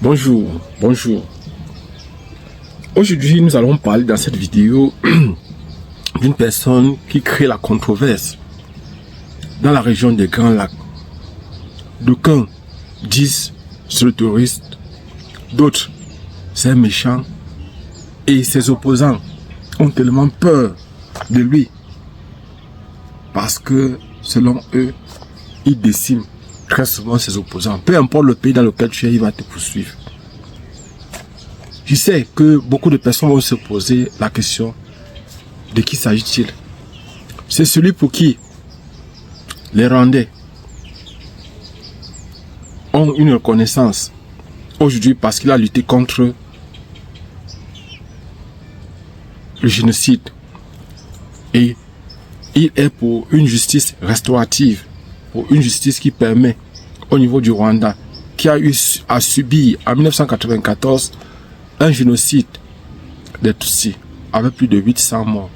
Bonjour, bonjour. Aujourd'hui, nous allons parler dans cette vidéo d'une personne qui crée la controverse dans la région des Grands Lacs. D'aucuns disent c'est le touriste, d'autres c'est un méchant, et ses opposants ont tellement peur de lui parce que selon eux, il décime très souvent ses opposants. Peu importe le pays dans lequel tu es, il va te poursuivre. Je sais que beaucoup de personnes vont se poser la question de qui s'agit-il. C'est celui pour qui les Rwandais ont une reconnaissance aujourd'hui parce qu'il a lutté contre le génocide et il est pour une justice restaurative, pour une justice qui permet au niveau du Rwanda, qui a eu à subir en 1994 un génocide des Tutsis avec plus de 800 morts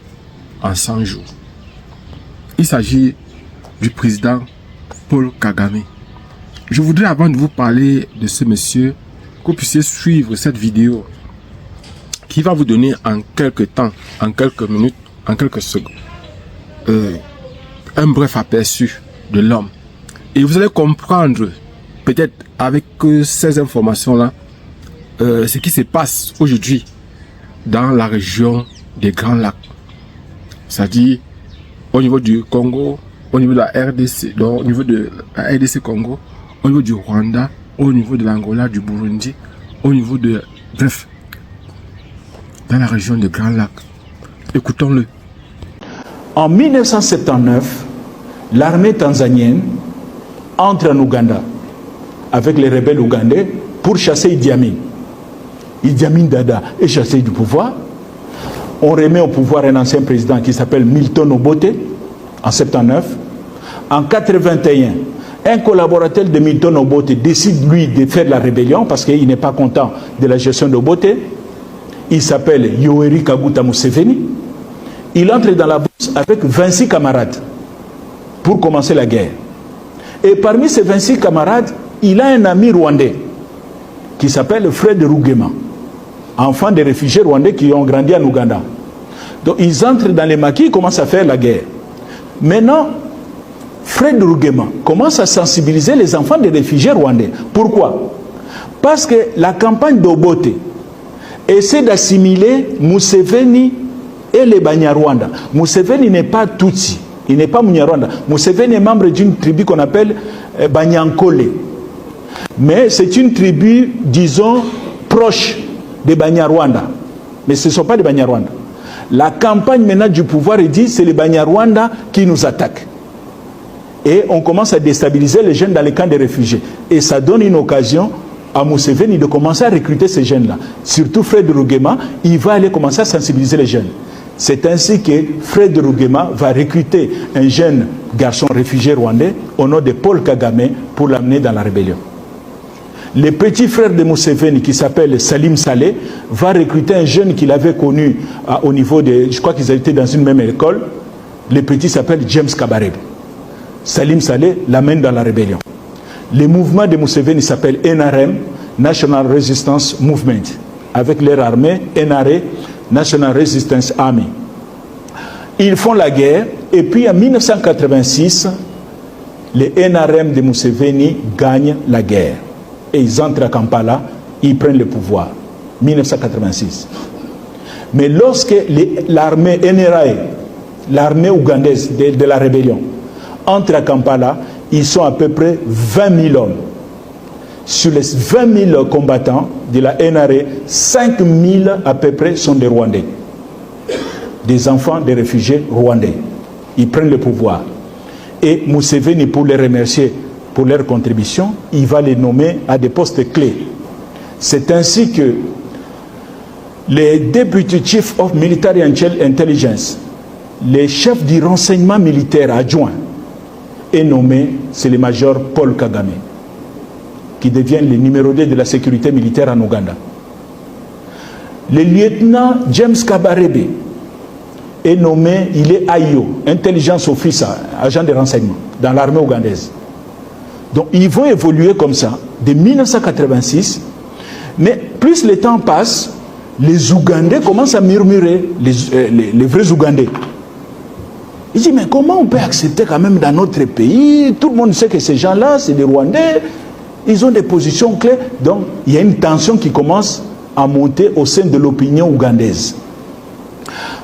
en 100 jours. Il s'agit du président Paul Kagame. Je voudrais, avant de vous parler de ce monsieur, que vous puissiez suivre cette vidéo qui va vous donner en quelques temps, en quelques minutes, en quelques secondes, un bref aperçu de l'homme. Et vous allez comprendre, peut-être avec ces informations-là, ce qui se passe aujourd'hui dans la région des Grands Lacs. C'est-à-dire au niveau du Congo, au niveau de la RDC, donc au niveau de la RDC Congo, au niveau du Rwanda, au niveau de l'Angola, du Burundi, au niveau de... Bref, dans la région des Grands Lacs. Écoutons-le. En 1979, l'armée tanzanienne entre en Ouganda avec les rebelles ougandais pour chasser Idi Amin. Idi Amin Dada est chassé du pouvoir. On remet au pouvoir un ancien président qui s'appelle Milton Obote en 79. En 81, un collaborateur de Milton Obote décide lui de faire la rébellion parce qu'il n'est pas content de la gestion d'Obote. Il s'appelle Yoweri Kaguta Museveni. Il entre dans la bourse avec 26 camarades pour commencer la guerre. Et parmi ces 26 camarades, il a un ami rwandais qui s'appelle Fred Rugema, enfant des réfugiés rwandais qui ont grandi en Ouganda. Donc ils entrent dans les maquis, ils commencent à faire la guerre. Maintenant, Fred Rugema commence à sensibiliser les enfants des réfugiés rwandais. Pourquoi? Parce que la campagne d'Obote essaie d'assimiler Museveni et les Banyarwanda. Museveni n'est pas Tutsi, il n'est pas Munyarwanda. Museveni est membre d'une tribu qu'on appelle Banyankole. Mais c'est une tribu, disons, proche des Banyarwanda. Mais ce ne sont pas des Banyarwanda. La campagne maintenant du pouvoir dit c'est les Banyarwanda qui nous attaquent. Et on commence à déstabiliser les jeunes dans les camps des réfugiés. Et ça donne une occasion à Museveni de commencer à recruter ces jeunes-là. Surtout Fred Rugema, il va aller commencer à sensibiliser les jeunes. C'est ainsi que Fred Rugema va recruter un jeune garçon réfugié rwandais au nom de Paul Kagame pour l'amener dans la rébellion. Le petit frère de Museveni qui s'appelle Salim Saleh va recruter un jeune qu'il avait connu au niveau de... Je crois qu'ils étaient dans une même école. Le petit s'appelle James Kabarebe. Salim Saleh l'amène dans la rébellion. Le mouvement de Museveni s'appelle NRM, National Resistance Movement, avec leur armée, NRA, National Resistance Army. Ils font la guerre, et puis en 1986, les NRM de Museveni gagnent la guerre. Et ils entrent à Kampala, ils prennent le pouvoir. 1986. Mais lorsque l'armée NRA, l'armée ougandaise de la rébellion, entre à Kampala, ils sont à peu près 20 000 hommes. Sur les 20 000 combattants de la NRA, 5 000 à peu près sont des Rwandais. Des enfants des réfugiés rwandais. Ils prennent le pouvoir. Et Museveni, pour les remercier pour leur contribution, il va les nommer à des postes clés. C'est ainsi que les Deputy Chief of Military Intelligence, les chefs du renseignement militaire adjoint, est nommé, c'est le major Paul Kagame, qui devient le numéro 2 de la sécurité militaire en Ouganda. Le lieutenant James Kabarebe est nommé, il est AIO, Intelligence Officer, agent de renseignement, dans l'armée ougandaise. Donc ils vont évoluer comme ça, de 1986 Mais plus le temps passe, les Ougandais commencent à murmurer, les vrais Ougandais. Ils disent, mais comment on peut accepter quand même dans notre pays? Tout le monde sait que ces gens-là, c'est des Rwandais, ils ont des positions claires. Donc, il y a une tension qui commence à monter au sein de l'opinion ougandaise.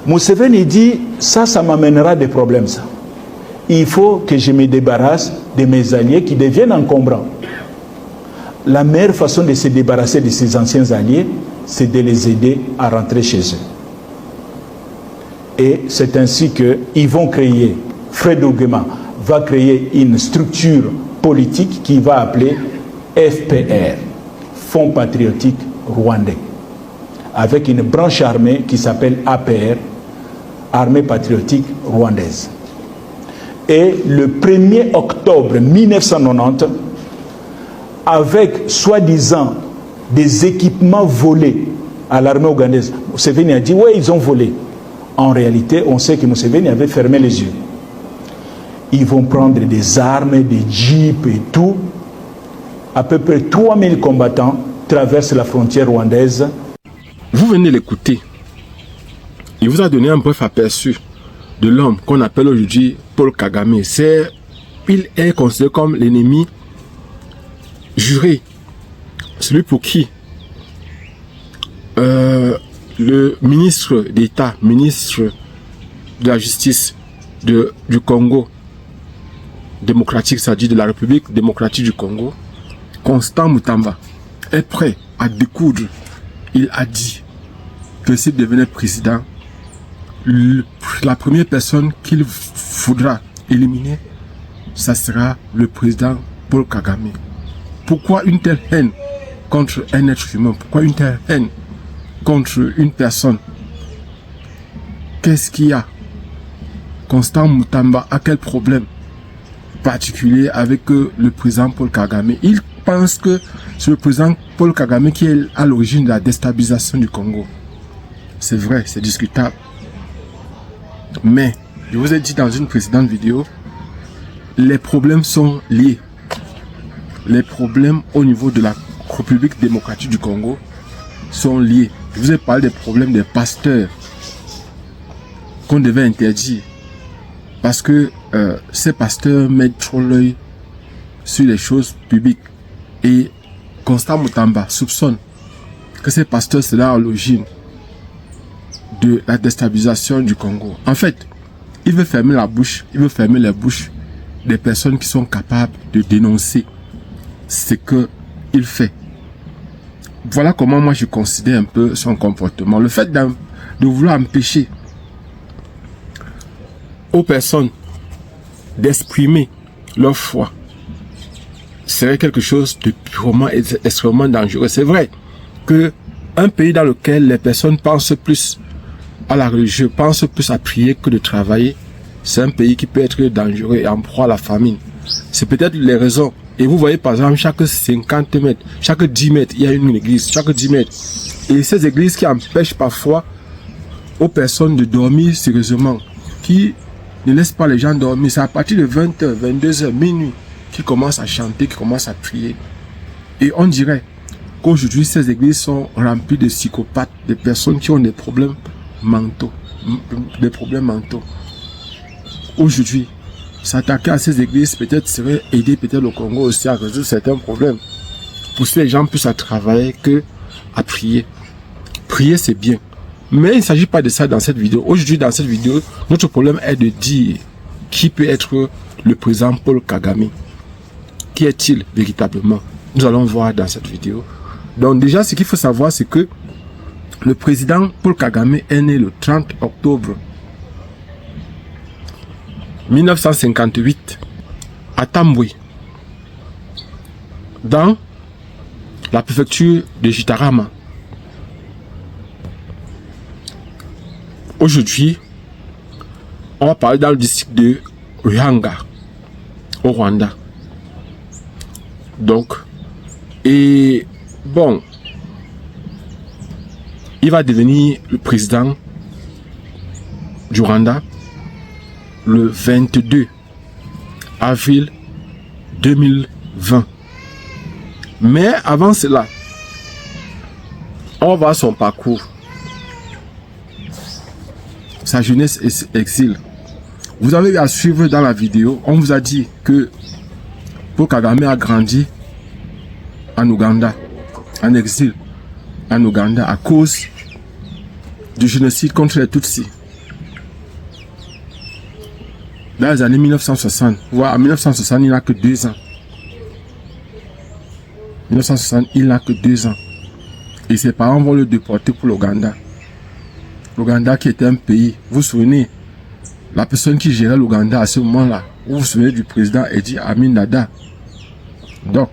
Museveni dit, ça m'amènera des problèmes, ça. Il faut que je me débarrasse de mes alliés qui deviennent encombrants. La meilleure façon de se débarrasser de ces anciens alliés, c'est de les aider à rentrer chez eux. Et c'est ainsi qu'ils vont créer, Fred Ogema va créer une structure politique qui va appeler FPR, Fonds patriotique rwandais, avec une branche armée qui s'appelle APR, Armée patriotique rwandaise. Et le 1er octobre 1990, avec soi-disant des équipements volés à l'armée ougandaise, Museveni a dit, oui, ils ont volé. En réalité, on sait que Museveni avait fermé les yeux. Ils vont prendre des armes, des jeeps et tout. À peu près 3000 combattants traversent la frontière rwandaise. Vous venez l'écouter. Il vous a donné un bref aperçu de l'homme qu'on appelle aujourd'hui Paul Kagame. Il est considéré comme l'ennemi juré. Celui pour qui le ministre d'État, ministre de la Justice du Congo démocratique, c'est-à-dire de la République démocratique du Congo, Constant Mutamba, est prêt à découdre. Il a dit que s'il devenait président, la première personne qu'il faudra éliminer, ça sera le président Paul Kagame. Pourquoi une telle haine contre un être humain? Pourquoi une telle haine contre une personne? Qu'est-ce qu'il y a? Constant Mutamba a quel problème particulier avec le président Paul Kagame? Il pense que c'est le président Paul Kagame qui est à l'origine de la déstabilisation du Congo. C'est vrai, c'est discutable. Mais, je vous ai dit dans une précédente vidéo, les problèmes sont liés. Les problèmes au niveau de la République démocratique du Congo sont liés. Je vous ai parlé des problèmes des pasteurs qu'on devait interdire parce que ces pasteurs mettent trop l'œil sur les choses publiques. Et Constant Mutamba soupçonne que ces pasteurs seraient à l'origine de la déstabilisation du Congo. En fait, il veut fermer la bouche, il veut fermer les bouches des personnes qui sont capables de dénoncer ce qu'il fait. Voilà comment moi je considère un peu son comportement. Le fait de vouloir empêcher aux personnes d'exprimer leur foi serait quelque chose de purement extrêmement dangereux. C'est vrai que un pays dans lequel les personnes pensent plus à la religion, pensent plus à prier que de travailler, c'est un pays qui peut être dangereux et en proie à la famine. C'est peut-être les raisons. Et vous voyez par exemple, chaque 50 mètres, chaque 10 mètres, il y a une église, chaque 10 mètres. Et ces églises qui empêchent parfois aux personnes de dormir sérieusement, qui ne laissent pas les gens dormir. C'est à partir de 20h, 22h, minuit, qu'ils commencent à chanter, qu'ils commencent à prier. Et on dirait qu'aujourd'hui, ces églises sont remplies de psychopathes, de personnes qui ont des problèmes mentaux. Aujourd'hui, s'attaquer à ces églises peut-être serait aider peut-être le Congo aussi à résoudre certains problèmes. Pousser les gens plus à travailler que à prier. Prier c'est bien. Mais il ne s'agit pas de ça dans cette vidéo. Aujourd'hui dans cette vidéo, notre problème est de dire qui peut être le président Paul Kagame. Qui est-il véritablement? Nous allons voir dans cette vidéo. Donc déjà ce qu'il faut savoir c'est que le président Paul Kagame est né le 30 octobre 1958 à Tambwe, dans la préfecture de Gitarama. Aujourd'hui, on va parler dans le district de Ruhanga, au Rwanda. Donc, et bon, il va devenir le président du Rwanda le 22 avril 2020. Mais avant cela, On va voir son parcours. Sa jeunesse et exil. Vous avez eu à suivre dans la vidéo, on vous a dit que Paul Kagame a grandi en Ouganda, en exil en Ouganda à cause du génocide contre les Tutsis. Dans les années 1960, voire en 1960, il n'a que 2 ans. 1960, il n'a que 2 ans. Et ses parents vont le déporter pour l'Ouganda. L'Ouganda qui était un pays, vous vous souvenez, la personne qui gérait l'Ouganda à ce moment-là, vous vous souvenez du président Idi Amin Dada. Donc,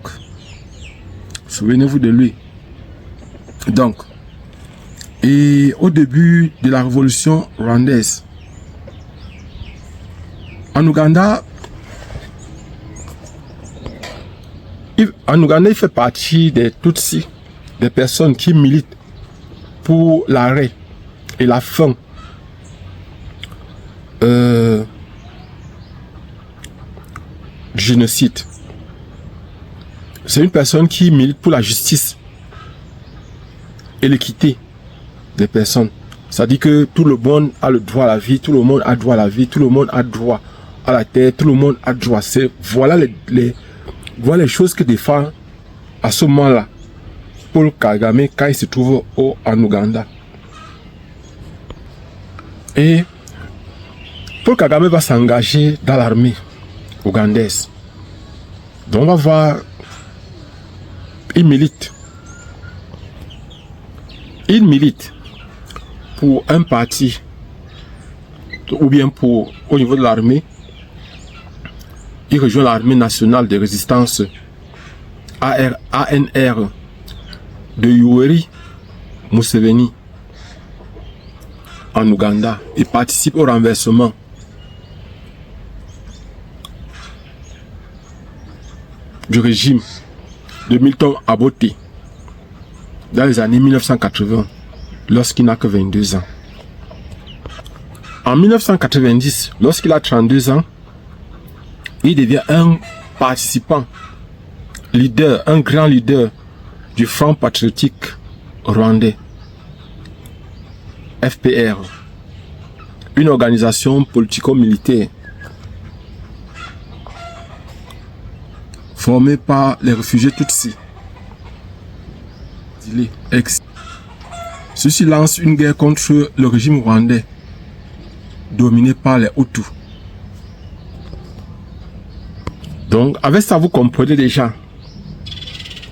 souvenez-vous de lui. Donc, et au début de la révolution rwandaise, en Ouganda, il fait partie des Tutsis, des personnes qui militent pour l'arrêt et la fin du génocide. C'est une personne qui milite pour la justice et l'équité des personnes. Ça dit que tout le monde a le droit à la vie, tout le monde a droit à la vie, tout le monde a droit à la terre, tout le monde a droit. Voilà les choses que défend à ce moment-là Paul Kagame quand il se trouve en Ouganda. Et Paul Kagame va s'engager dans l'armée ougandaise. Donc on va voir, il milite. Il milite pour un parti ou bien au niveau de l'armée. Il rejoint l'armée nationale de résistance ANR de Yoweri Museveni en Ouganda et participe au renversement du régime de Milton Obote dans les années 1980 lorsqu'il n'a que 22 ans. En 1990, lorsqu'il a 32 ans, il devient un participant, leader, un grand leader du Front patriotique rwandais, FPR, une organisation politico-militaire formée par les réfugiés Tutsis. Ceux-ci lancent une guerre contre le régime rwandais dominé par les Hutus. Donc, avec ça, vous comprenez déjà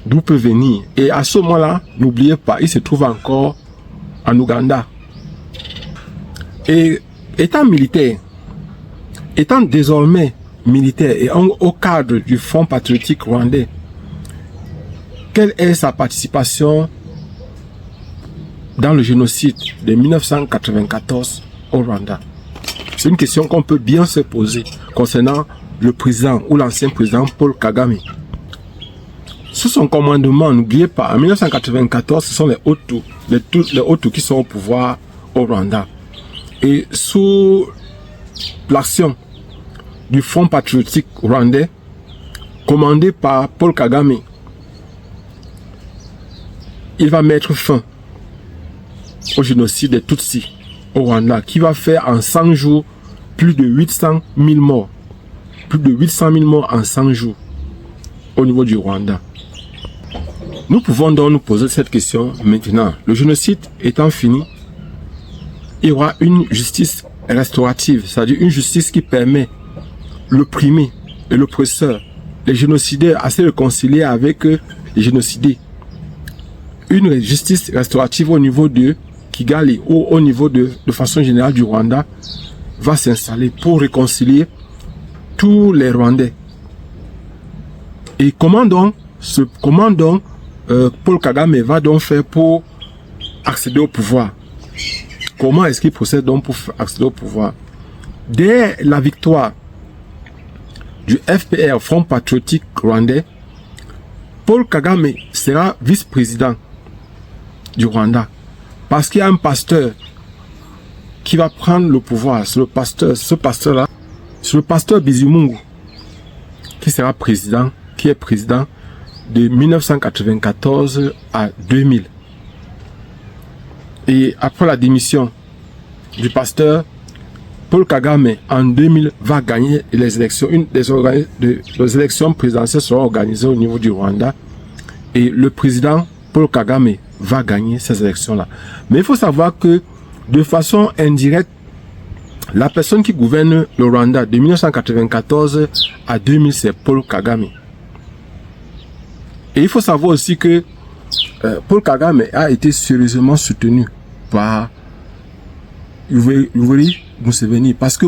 d'où peut venir. Et à ce moment-là, n'oubliez pas, il se trouve encore en Ouganda. Et étant militaire, étant désormais militaire et au cadre du Front patriotique rwandais, quelle est sa participation dans le génocide de 1994 au Rwanda? C'est une question qu'on peut bien se poser concernant le président ou l'ancien président Paul Kagame. Sous son commandement, n'oubliez pas, en 1994, ce sont les Hutus qui sont au pouvoir au Rwanda. Et sous l'action du Front patriotique rwandais, commandé par Paul Kagame, il va mettre fin au génocide des Tutsis au Rwanda, qui va faire en 100 jours plus de 800 000 morts. Plus de 800 000 morts en 100 jours au niveau du Rwanda. Nous pouvons donc nous poser cette question maintenant. Le génocide étant fini, il y aura une justice restaurative, c'est-à-dire une justice qui permet l'opprimé et l'oppresseur, les génocidaires, à se réconcilier avec les génocidés. Une justice restaurative au niveau de Kigali ou au niveau de façon générale du Rwanda va s'installer pour réconcilier tous les Rwandais. Et comment donc Paul Kagame va donc faire pour accéder au pouvoir? Comment est-ce qu'il procède donc pour accéder au pouvoir? Dès la victoire du FPR, Front patriotique rwandais, Paul Kagame sera vice-président du Rwanda. Parce qu'il y a un pasteur qui va prendre le pouvoir. C'est le pasteur, c'est le pasteur Bizimungu qui sera président, qui est président de 1994 à 2000. Et après la démission du pasteur, Paul Kagame, en 2000, va gagner les élections. Les élections présidentielles seront organisées au niveau du Rwanda. Et le président Paul Kagame va gagner ces élections-là. Mais il faut savoir que, de façon indirecte, la personne qui gouverne le Rwanda de 1994 à 2000, c'est Paul Kagame. Et il faut savoir aussi que Paul Kagame a été sérieusement soutenu par Yoweri Museveni, parce que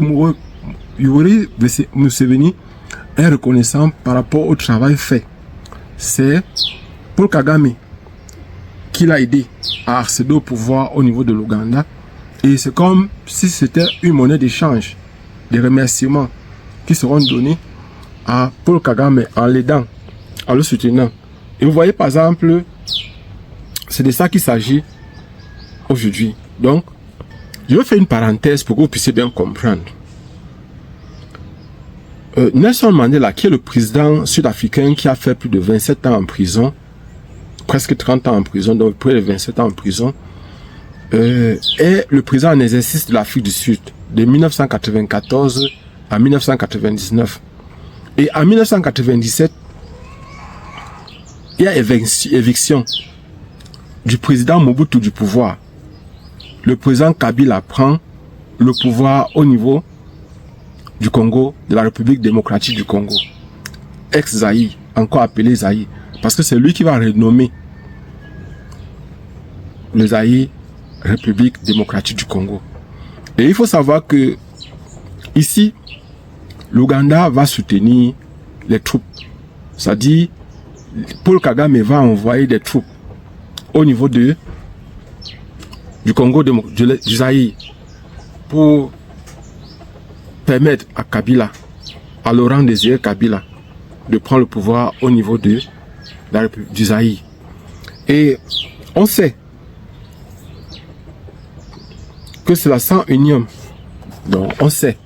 Yoweri Museveni est reconnaissant par rapport au travail fait. C'est Paul Kagame qui l'a aidé à accéder au pouvoir au niveau de l'Ouganda. Et c'est comme si c'était une monnaie d'échange, des remerciements qui seront donnés à Paul Kagame en l'aidant, en le soutenant. Et vous voyez par exemple, c'est de ça qu'il s'agit aujourd'hui. Donc, je vais faire une parenthèse pour que vous puissiez bien comprendre. Nelson Mandela, qui est le président sud-africain qui a fait plus de 27 ans en prison, presque 30 ans en prison, donc près de 27 ans en prison, est le président en exercice de l'Afrique du Sud de 1994 à 1999. Et en 1997, il y a éviction du président Mobutu du pouvoir. Le président Kabila prend le pouvoir au niveau du Congo, de la République démocratique du Congo, ex-Zaïre, encore appelé Zaïre, parce que c'est lui qui va renommer le Zaïre République démocratique du Congo. Et il faut savoir que ici, l'Ouganda va soutenir les troupes. C'est-à-dire, Paul Kagame va envoyer des troupes au niveau du Congo, du Zaïre, pour permettre à Kabila, à Laurent Désiré Kabila, de prendre le pouvoir au niveau du Zaïre. Et on sait que c'est la 101e. Donc on sait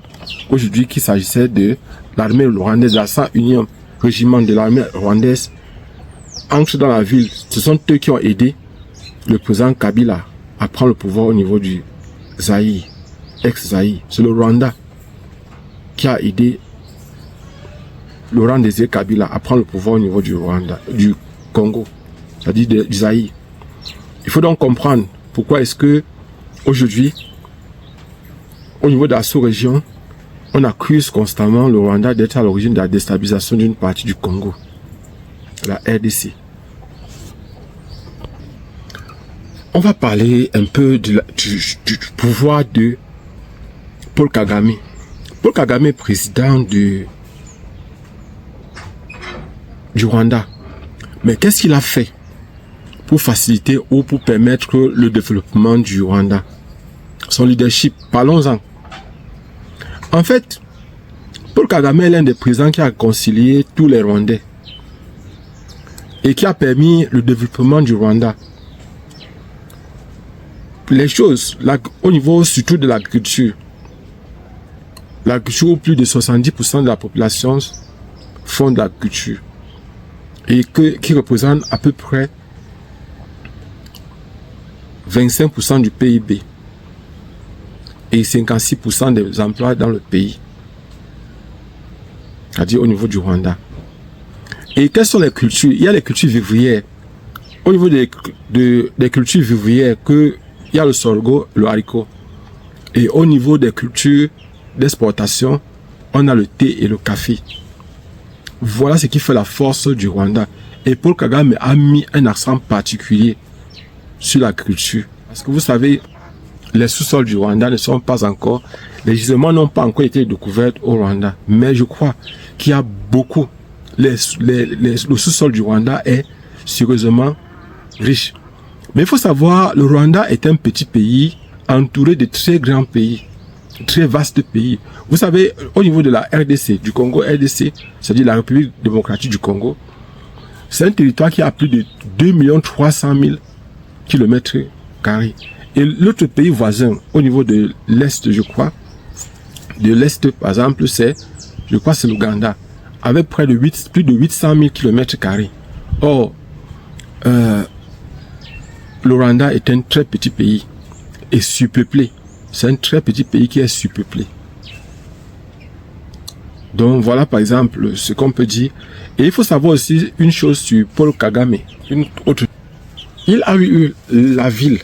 aujourd'hui qu'il s'agissait de l'armée rwandaise, la 101e régiment de l'armée rwandaise entre dans la ville. Ce sont eux qui ont aidé le président Kabila à prendre le pouvoir au niveau du Zaïre, ex-Zaïre. C'est le Rwanda qui a aidé Laurent Désiré Kabila à prendre le pouvoir au niveau du Rwanda, du Congo, c'est-à-dire du Zaïre. Il faut donc comprendre pourquoi est-ce que aujourd'hui, au niveau de la sous-région, on accuse constamment le Rwanda d'être à l'origine de la déstabilisation d'une partie du Congo, la RDC. On va parler un peu du pouvoir de Paul Kagame. Paul Kagame est président du Rwanda. Mais qu'est-ce qu'il a fait pour faciliter ou pour permettre le développement du Rwanda? Son leadership, parlons-en. En fait, Paul Kagame est l'un des présidents qui a réconcilié tous les Rwandais et qui a permis le développement du Rwanda. Les choses, au niveau surtout de l'agriculture, où plus de 70% de la population font de l'agriculture et qui représente à peu près 25% du PIB et 56% des emplois dans le pays, c'est-à-dire au niveau du Rwanda. Et quelles sont les cultures? Il y a les cultures vivrières. Au niveau des cultures vivrières, il y a le sorgho, le haricot. Et au niveau des cultures d'exportation, on a le thé et le café. Voilà ce qui fait la force du Rwanda. Et Paul Kagame a mis un accent particulier sur la culture. Parce que vous savez, les sous-sols du Rwanda ne sont pas encore, les gisements n'ont pas encore été découverts au Rwanda. Mais je crois qu'il y a beaucoup, le sous-sol du Rwanda est sérieusement riche. Mais il faut savoir, le Rwanda est un petit pays entouré de très grands pays, très vastes pays. Vous savez, au niveau de la RDC, du Congo RDC, c'est-à-dire la République démocratique du Congo, c'est un territoire qui a plus de 2 300 000 km². Et l'autre pays voisin, au niveau de l'Est, je crois, de l'Est, par exemple, c'est l'Ouganda, avec plus de 800 000 km². Or, le Rwanda est un très petit pays. est surpeuplé. C'est un très petit pays qui est surpeuplé. Donc voilà par exemple ce qu'on peut dire. Et il faut savoir aussi une chose sur Paul Kagame. Une autre. Il a eu la ville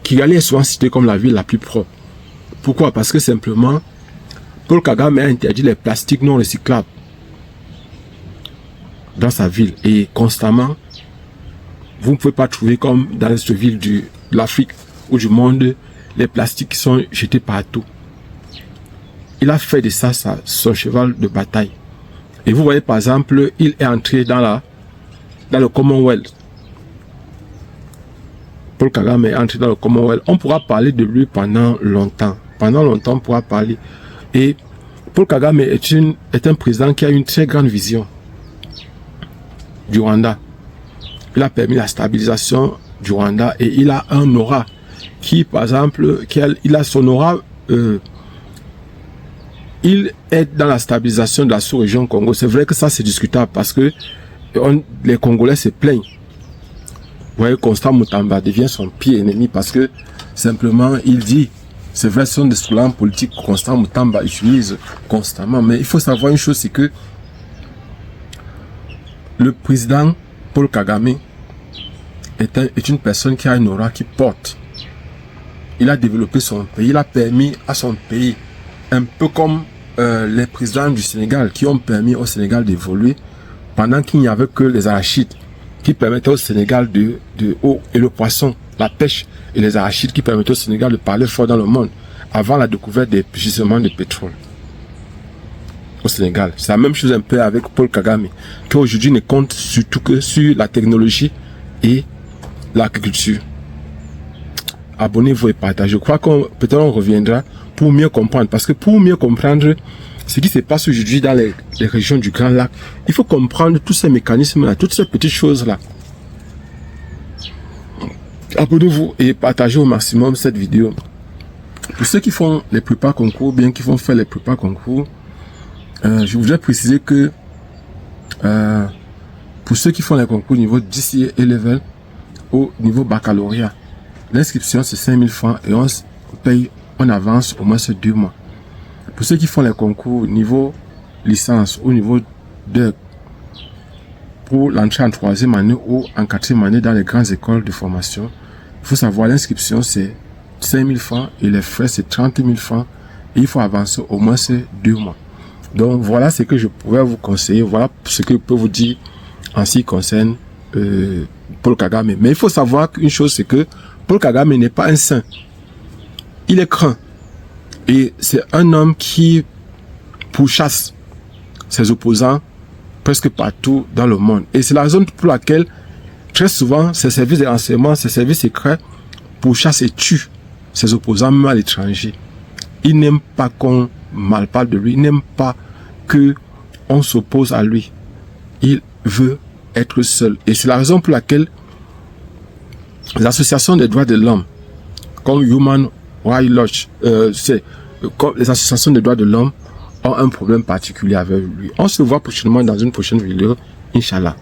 Kigali est souvent citée comme la ville la plus propre. Pourquoi? Parce que simplement Paul Kagame a interdit les plastiques non recyclables dans sa ville. Et constamment, vous ne pouvez pas trouver comme dans cette ville de l'Afrique ou du monde, les plastiques qui sont jetés partout. Il a fait de ça son cheval de bataille. Et vous voyez par exemple, il est entré dans le Commonwealth. Paul Kagame est entré dans le Commonwealth. On pourra parler de lui pendant longtemps. Pendant longtemps, on pourra parler. Et Paul Kagame est un président qui a une très grande vision du Rwanda. Il a permis la stabilisation du Rwanda et il a un aura qui, par exemple, il a son aura. Il est dans la stabilisation de la sous-région Congo. C'est vrai que ça c'est discutable parce que les Congolais se plaignent. Vous voyez, Constant Mutamba devient son pire ennemi parce que simplement il dit, c'est vrai, ce sont des slogans politiques que Constant Mutamba utilise constamment, mais il faut savoir une chose, c'est que le président Paul Kagame est une personne qui a une aura qui porte. Il a développé son pays, il a permis à son pays, un peu comme les présidents du Sénégal qui ont permis au Sénégal d'évoluer pendant qu'il n'y avait que les arachides qui permettaient au Sénégal et le poisson, la pêche et les arachides qui permettaient au Sénégal de parler fort dans le monde avant la découverte des gisements de pétrole au Sénégal. C'est la même chose un peu avec Paul Kagame qui aujourd'hui ne compte surtout que sur la technologie et l'agriculture. Abonnez-vous et partagez. Je crois qu'on peut-être on reviendra pour mieux comprendre. Parce que pour mieux comprendre ce qui se passe aujourd'hui dans les régions du Grand Lac, il faut comprendre tous ces mécanismes-là, toutes ces petites choses-là. Abonnez-vous et partagez au maximum cette vidéo. Pour ceux qui font les prépas concours, bien qui vont faire les prépas concours, je voudrais préciser que pour ceux qui font les concours au niveau DCA level au niveau baccalauréat, l'inscription c'est 5000 francs et on paye en avance au moins ces 2 mois. Pour ceux qui font les concours niveau licence au niveau de pour l'entrée en 3e année ou en 4e année dans les grandes écoles de formation, il faut savoir l'inscription c'est 5000 francs et les frais c'est 30 000 francs et il faut avancer au moins ces 2 mois. Donc voilà ce que je pourrais vous conseiller, voilà ce que je peux vous dire en ce qui concerne Paul Kagame. Mais il faut savoir qu'une chose, c'est que Paul Kagame n'est pas un saint. Il est craint. Et c'est un homme qui pourchasse ses opposants presque partout dans le monde. Et c'est la raison pour laquelle, très souvent, ses services de renseignement, ses services secrets pourchassent et tuent ses opposants, même à l'étranger. Il n'aime pas qu'on mal parle de lui. Il n'aime pas qu'on s'oppose à lui. Il veut être seul. Et c'est la raison pour laquelle les associations des droits de l'homme, comme Human Rights Watch, les associations des droits de l'homme ont un problème particulier avec lui. On se voit prochainement dans une prochaine vidéo, Inch'Allah.